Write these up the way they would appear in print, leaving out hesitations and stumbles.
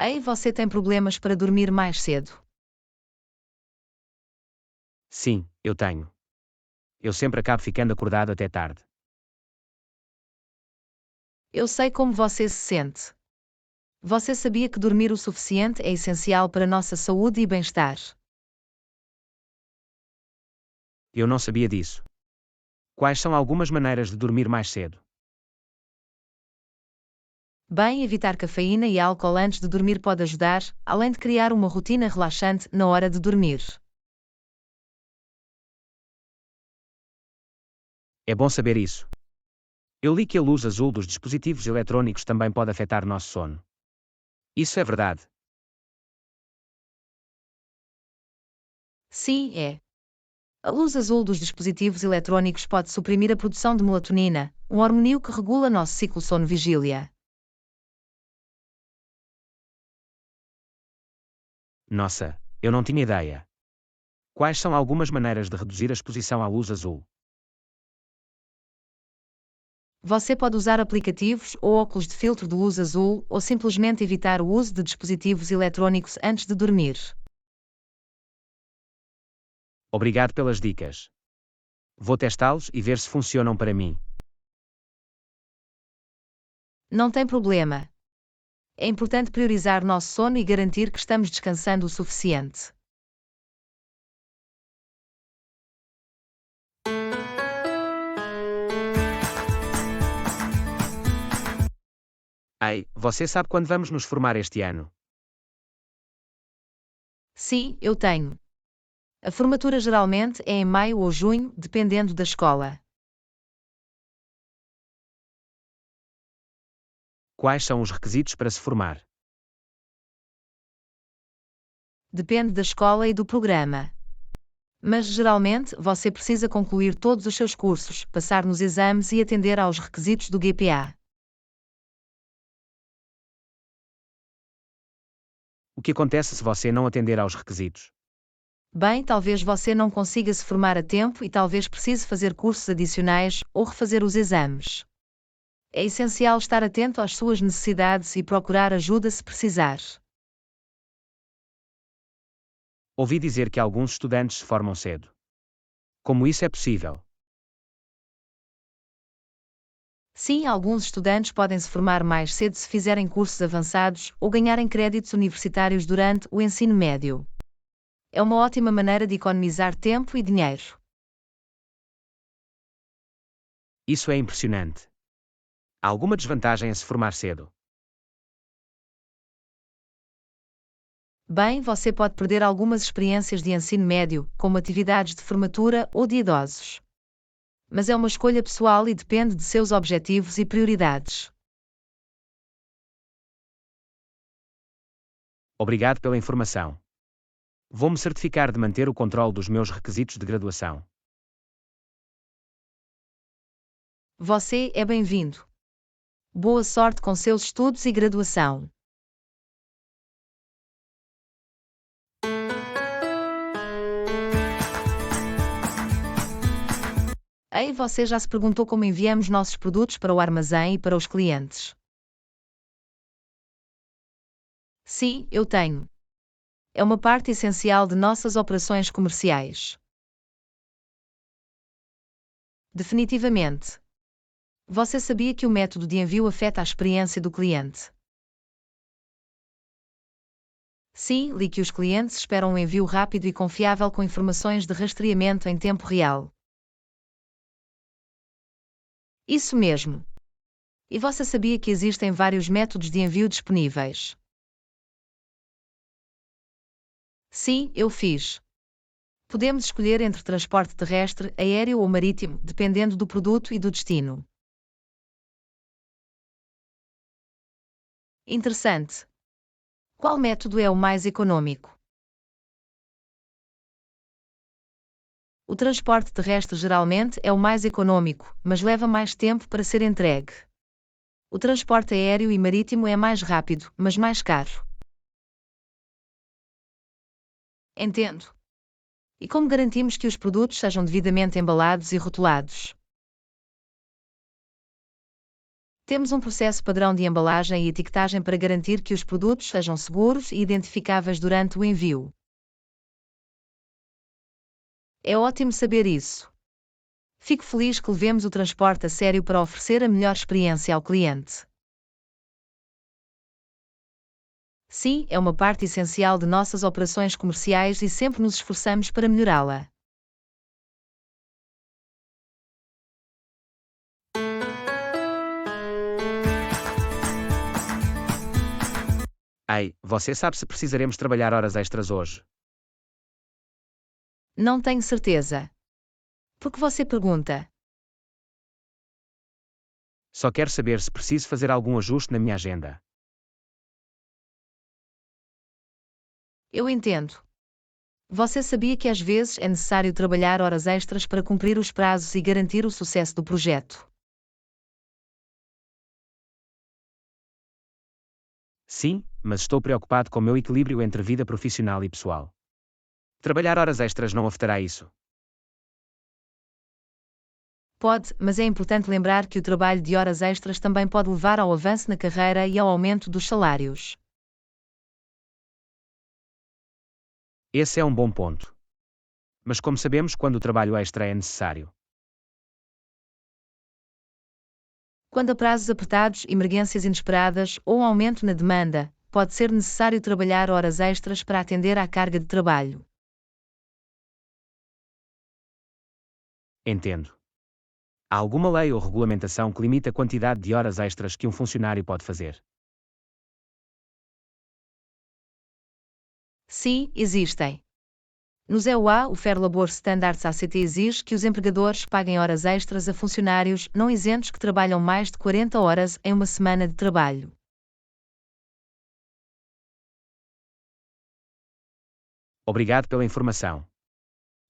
Ei, você tem problemas para dormir mais cedo? Sim, eu tenho. Eu sempre acabo ficando acordado até tarde. Eu sei como você se sente. Você sabia que dormir o suficiente é essencial para nossa saúde e bem-estar? Eu não sabia disso. Quais são algumas maneiras de dormir mais cedo? Bem, evitar cafeína e álcool antes de dormir pode ajudar, além de criar uma rotina relaxante na hora de dormir. É bom saber isso. Eu li que a luz azul dos dispositivos eletrônicos também pode afetar nosso sono. Isso é verdade. Sim, é. A luz azul dos dispositivos eletrônicos pode suprimir a produção de melatonina, um hormônio que regula nosso ciclo sono-vigília. Nossa, eu não tinha ideia. Quais são algumas maneiras de reduzir a exposição à luz azul? Você pode usar aplicativos ou óculos de filtro de luz azul ou simplesmente evitar o uso de dispositivos eletrônicos antes de dormir. Obrigado pelas dicas. Vou testá-los e ver se funcionam para mim. Não tem problema. É importante priorizar nosso sono e garantir que estamos descansando o suficiente. Ei, você sabe quando vamos nos formar este ano? Sim, eu tenho. A formatura geralmente é em maio ou junho, dependendo da escola. Quais são os requisitos para se formar? Depende da escola e do programa. Mas geralmente você precisa concluir todos os seus cursos, passar nos exames e atender aos requisitos do GPA. O que acontece se você não atender aos requisitos? Bem, talvez você não consiga se formar a tempo e talvez precise fazer cursos adicionais ou refazer os exames. É essencial estar atento às suas necessidades e procurar ajuda se precisar. Ouvi dizer que alguns estudantes se formam cedo. Como isso é possível? Sim, alguns estudantes podem se formar mais cedo se fizerem cursos avançados ou ganharem créditos universitários durante o ensino médio. É uma ótima maneira de economizar tempo e dinheiro. Isso é impressionante. Há alguma desvantagem a se formar cedo? Bem, você pode perder algumas experiências de ensino médio, como atividades de formatura ou de idosos. Mas é uma escolha pessoal e depende de seus objetivos e prioridades. Obrigado pela informação. Vou-me certificar de manter o controle dos meus requisitos de graduação. Você é bem-vindo. Boa sorte com seus estudos e graduação. Ei, você já se perguntou como enviamos nossos produtos para o armazém e para os clientes? Sim, eu tenho. É uma parte essencial de nossas operações comerciais. Definitivamente. Você sabia que o método de envio afeta a experiência do cliente? Sim, li que os clientes esperam um envio rápido e confiável com informações de rastreamento em tempo real. Isso mesmo. E você sabia que existem vários métodos de envio disponíveis? Sim, eu fiz. Podemos escolher entre transporte terrestre, aéreo ou marítimo, dependendo do produto e do destino. Interessante. Qual método é o mais econômico? O transporte terrestre geralmente é o mais econômico, mas leva mais tempo para ser entregue. O transporte aéreo e marítimo é mais rápido, mas mais caro. Entendo. E como garantimos que os produtos sejam devidamente embalados e rotulados? Temos um processo padrão de embalagem e etiquetagem para garantir que os produtos sejam seguros e identificáveis durante o envio. É ótimo saber isso. Fico feliz que levemos o transporte a sério para oferecer a melhor experiência ao cliente. Sim, é uma parte essencial de nossas operações comerciais e sempre nos esforçamos para melhorá-la. Ei, você sabe se precisaremos trabalhar horas extras hoje? Não tenho certeza. Por que você pergunta? Só quero saber se preciso fazer algum ajuste na minha agenda. Eu entendo. Você sabia que às vezes é necessário trabalhar horas extras para cumprir os prazos e garantir o sucesso do projeto? Sim, mas estou preocupado com o meu equilíbrio entre vida profissional e pessoal. Trabalhar horas extras não afetará isso. Pode, mas é importante lembrar que o trabalho de horas extras também pode levar ao avanço na carreira e ao aumento dos salários. Esse é um bom ponto. Mas como sabemos quando o trabalho extra é necessário? Quando há prazos apertados, emergências inesperadas ou aumento na demanda, pode ser necessário trabalhar horas extras para atender à carga de trabalho. Entendo. Há alguma lei ou regulamentação que limite a quantidade de horas extras que um funcionário pode fazer? Sim, existem. Nos EUA, o Fair Labor Standards ACT exige que os empregadores paguem horas extras a funcionários não isentos que trabalham mais de 40 horas em uma semana de trabalho. Obrigado pela informação.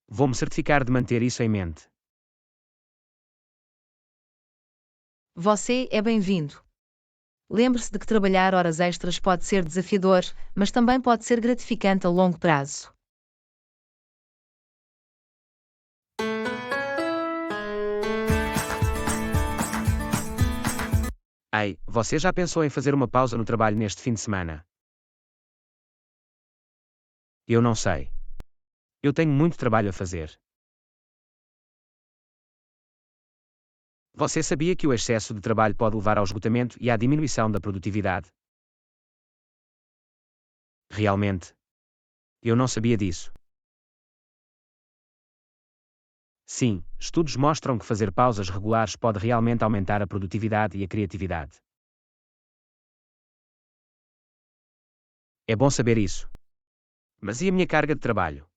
Vou-me certificar de manter isso em mente. Você é bem-vindo. Lembre-se de que trabalhar horas extras pode ser desafiador, mas também pode ser gratificante a longo prazo. Ei, você já pensou em fazer uma pausa no trabalho neste fim de semana? Eu não sei. Eu tenho muito trabalho a fazer. Você sabia que o excesso de trabalho pode levar ao esgotamento e à diminuição da produtividade? Realmente? Eu não sabia disso. Sim, estudos mostram que fazer pausas regulares pode realmente aumentar a produtividade e a criatividade. É bom saber isso. Mas e a minha carga de trabalho?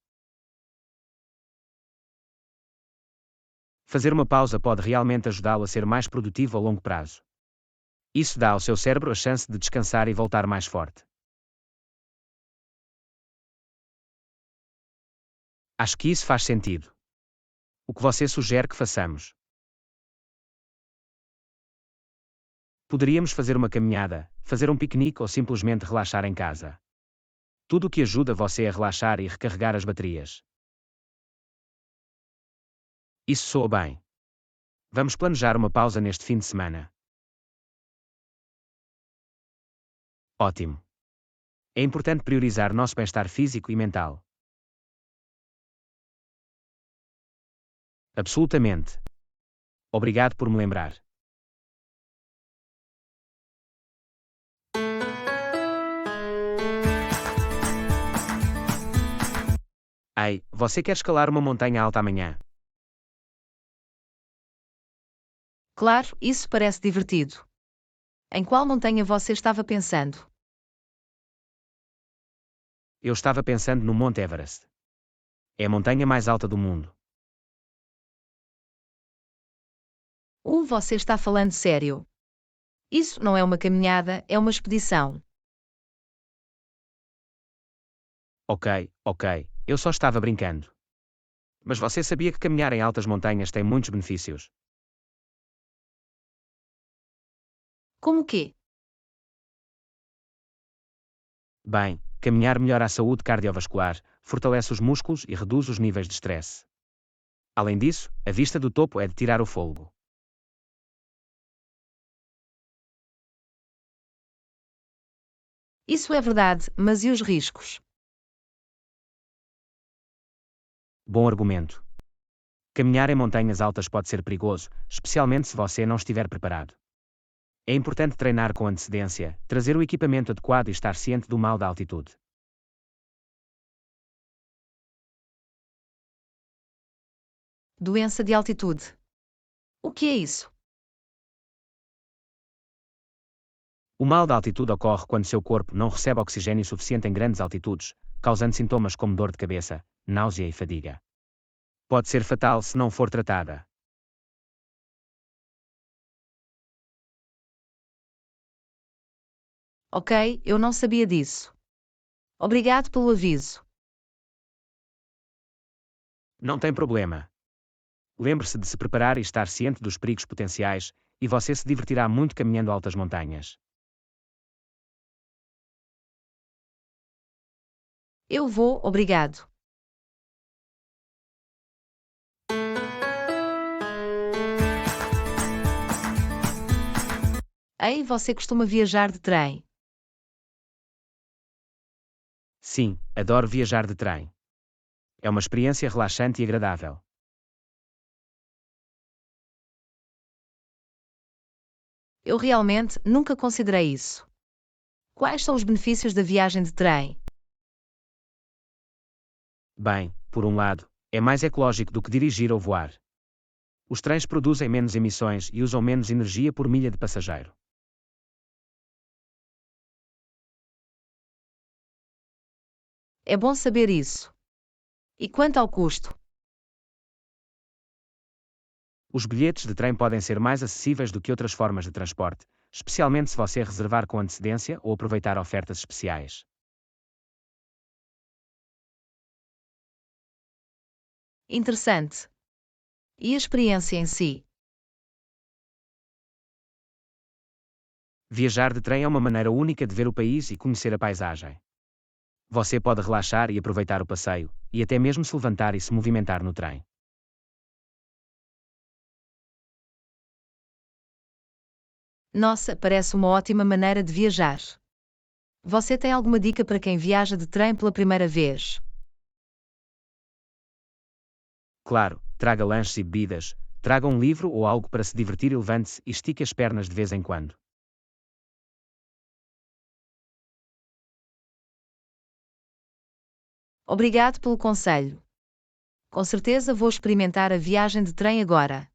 Fazer uma pausa pode realmente ajudá-lo a ser mais produtivo a longo prazo. Isso dá ao seu cérebro a chance de descansar e voltar mais forte. Acho que isso faz sentido. O que você sugere que façamos? Poderíamos fazer uma caminhada, fazer um piquenique ou simplesmente relaxar em casa. Tudo o que ajuda você a relaxar e recarregar as baterias. Isso soa bem. Vamos planejar uma pausa neste fim de semana. Ótimo. É importante priorizar nosso bem-estar físico e mental. Absolutamente. Obrigado por me lembrar. Ei, você quer escalar uma montanha alta amanhã? Claro, isso parece divertido. Em qual montanha você estava pensando? Eu estava pensando no Monte Everest. É a montanha mais alta do mundo. Você está falando sério. Isso não é uma caminhada, é uma expedição. Ok, eu só estava brincando. Mas você sabia que caminhar em altas montanhas tem muitos benefícios? Como que? Bem, caminhar melhora a saúde cardiovascular, fortalece os músculos e reduz os níveis de estresse. Além disso, a vista do topo é de tirar o fôlego. Isso é verdade, mas e os riscos? Bom argumento. Caminhar em montanhas altas pode ser perigoso, especialmente se você não estiver preparado. É importante treinar com antecedência, trazer o equipamento adequado e estar ciente do mal da altitude. Doença de altitude. O que é isso? O mal da altitude ocorre quando seu corpo não recebe oxigênio suficiente em grandes altitudes, causando sintomas como dor de cabeça, náusea e fadiga. Pode ser fatal se não for tratada. Ok, eu não sabia disso. Obrigado pelo aviso. Não tem problema. Lembre-se de se preparar e estar ciente dos perigos potenciais, e você se divertirá muito caminhando altas montanhas. Eu vou, obrigado. Ei, você costuma viajar de trem? Sim, adoro viajar de trem. É uma experiência relaxante e agradável. Eu realmente nunca considerei isso. Quais são os benefícios da viagem de trem? Bem, por um lado, é mais ecológico do que dirigir ou voar. Os trens produzem menos emissões e usam menos energia por milha de passageiro. É bom saber isso. E quanto ao custo? Os bilhetes de trem podem ser mais acessíveis do que outras formas de transporte, especialmente se você reservar com antecedência ou aproveitar ofertas especiais. Interessante. E a experiência em si? Viajar de trem é uma maneira única de ver o país e conhecer a paisagem. Você pode relaxar e aproveitar o passeio, e até mesmo se levantar e se movimentar no trem. Nossa, parece uma ótima maneira de viajar. Você tem alguma dica para quem viaja de trem pela primeira vez? Claro, traga lanches e bebidas, traga um livro ou algo para se divertir e levante-se e estique as pernas de vez em quando. Obrigado pelo conselho. Com certeza vou experimentar a viagem de trem agora.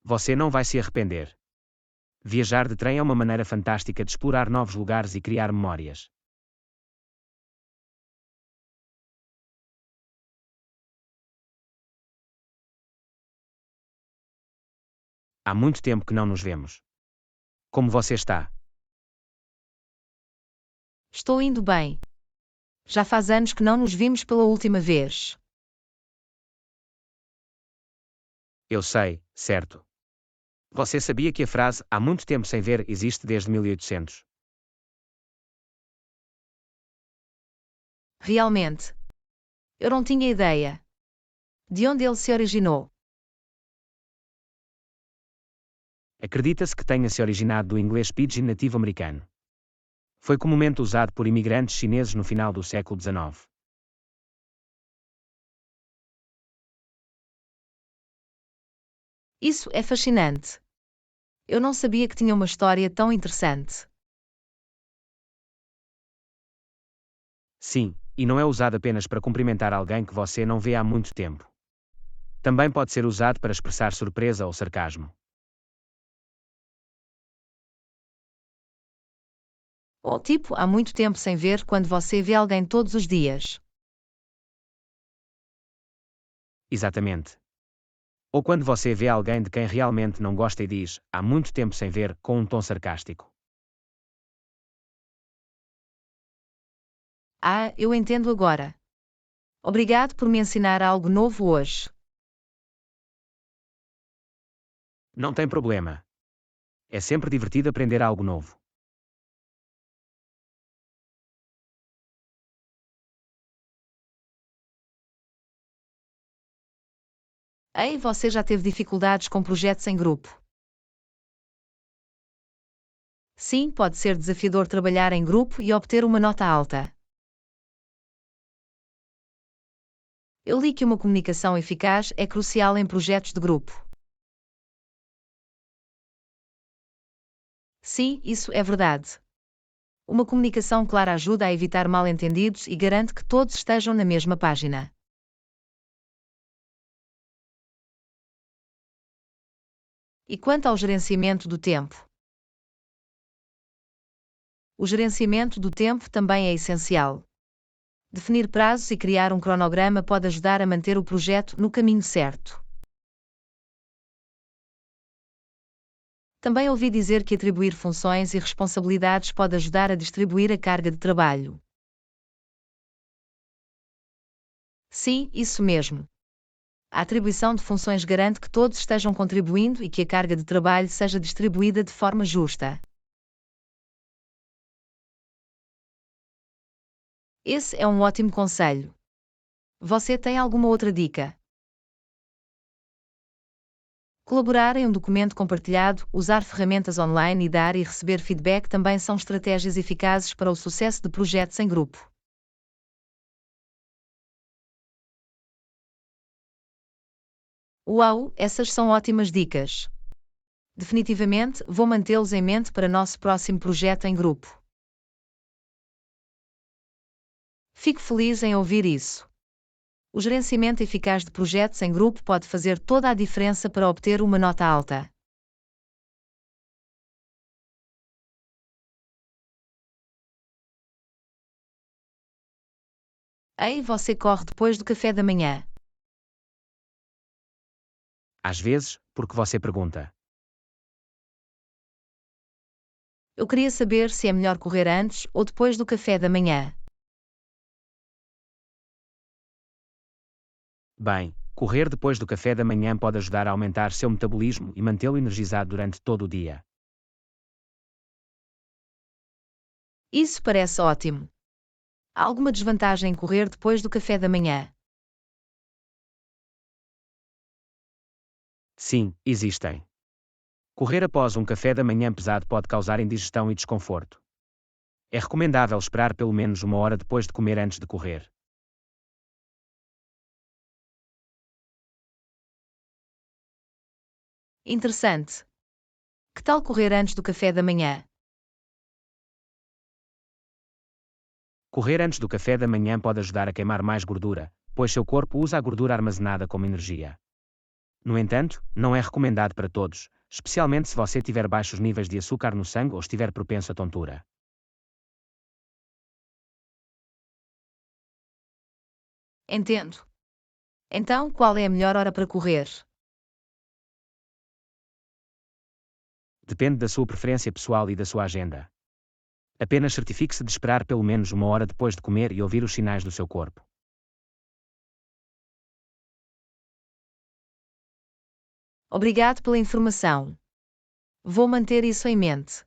Você não vai se arrepender. Viajar de trem é uma maneira fantástica de explorar novos lugares e criar memórias. Há muito tempo que não nos vemos. Como você está? Estou indo bem. Já faz anos que não nos vimos pela última vez. Eu sei, certo. Você sabia que a frase "há muito tempo sem ver" existe desde 1800? Realmente. Eu não tinha ideia. De onde ele se originou? Acredita-se que tenha se originado do inglês pidgin nativo americano. Foi comumente usado por imigrantes chineses no final do século XIX. Isso é fascinante. Eu não sabia que tinha uma história tão interessante. Sim, e não é usado apenas para cumprimentar alguém que você não vê há muito tempo. Também pode ser usado para expressar surpresa ou sarcasmo. Ou tipo, há muito tempo sem ver quando você vê alguém todos os dias. Exatamente. Ou quando você vê alguém de quem realmente não gosta e diz "há muito tempo sem ver" com um tom sarcástico. Ah, eu entendo agora. Obrigado por me ensinar algo novo hoje. Não tem problema. É sempre divertido aprender algo novo. Ei, você já teve dificuldades com projetos em grupo? Sim, pode ser desafiador trabalhar em grupo e obter uma nota alta. Eu li que uma comunicação eficaz é crucial em projetos de grupo. Sim, isso é verdade. Uma comunicação clara ajuda a evitar mal-entendidos e garante que todos estejam na mesma página. E quanto ao gerenciamento do tempo? O gerenciamento do tempo também é essencial. Definir prazos e criar um cronograma pode ajudar a manter o projeto no caminho certo. Também ouvi dizer que atribuir funções e responsabilidades pode ajudar a distribuir a carga de trabalho. Sim, isso mesmo. A atribuição de funções garante que todos estejam contribuindo e que a carga de trabalho seja distribuída de forma justa. Esse é um ótimo conselho. Você tem alguma outra dica? Colaborar em um documento compartilhado, usar ferramentas online e dar e receber feedback também são estratégias eficazes para o sucesso de projetos em grupo. Uau, essas são ótimas dicas. Definitivamente, vou mantê-los em mente para nosso próximo projeto em grupo. Fico feliz em ouvir isso. O gerenciamento eficaz de projetos em grupo pode fazer toda a diferença para obter uma nota alta. Ei, você corre depois do café da manhã. Às vezes, porque você pergunta. Eu queria saber se é melhor correr antes ou depois do café da manhã. Bem, correr depois do café da manhã pode ajudar a aumentar seu metabolismo e mantê-lo energizado durante todo o dia. Isso parece ótimo. Há alguma desvantagem em correr depois do café da manhã? Sim, existem. Correr após um café da manhã pesado pode causar indigestão e desconforto. É recomendável esperar pelo menos uma hora depois de comer antes de correr. Interessante. Que tal correr antes do café da manhã? Correr antes do café da manhã pode ajudar a queimar mais gordura, pois seu corpo usa a gordura armazenada como energia. No entanto, não é recomendado para todos, especialmente se você tiver baixos níveis de açúcar no sangue ou estiver propenso à tontura. Entendo. Então, qual é a melhor hora para correr? Depende da sua preferência pessoal e da sua agenda. Apenas certifique-se de esperar pelo menos uma hora depois de comer e ouvir os sinais do seu corpo. Obrigado pela informação. Vou manter isso em mente.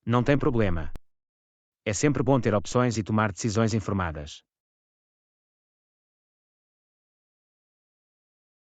Não tem problema. É sempre bom ter opções e tomar decisões informadas.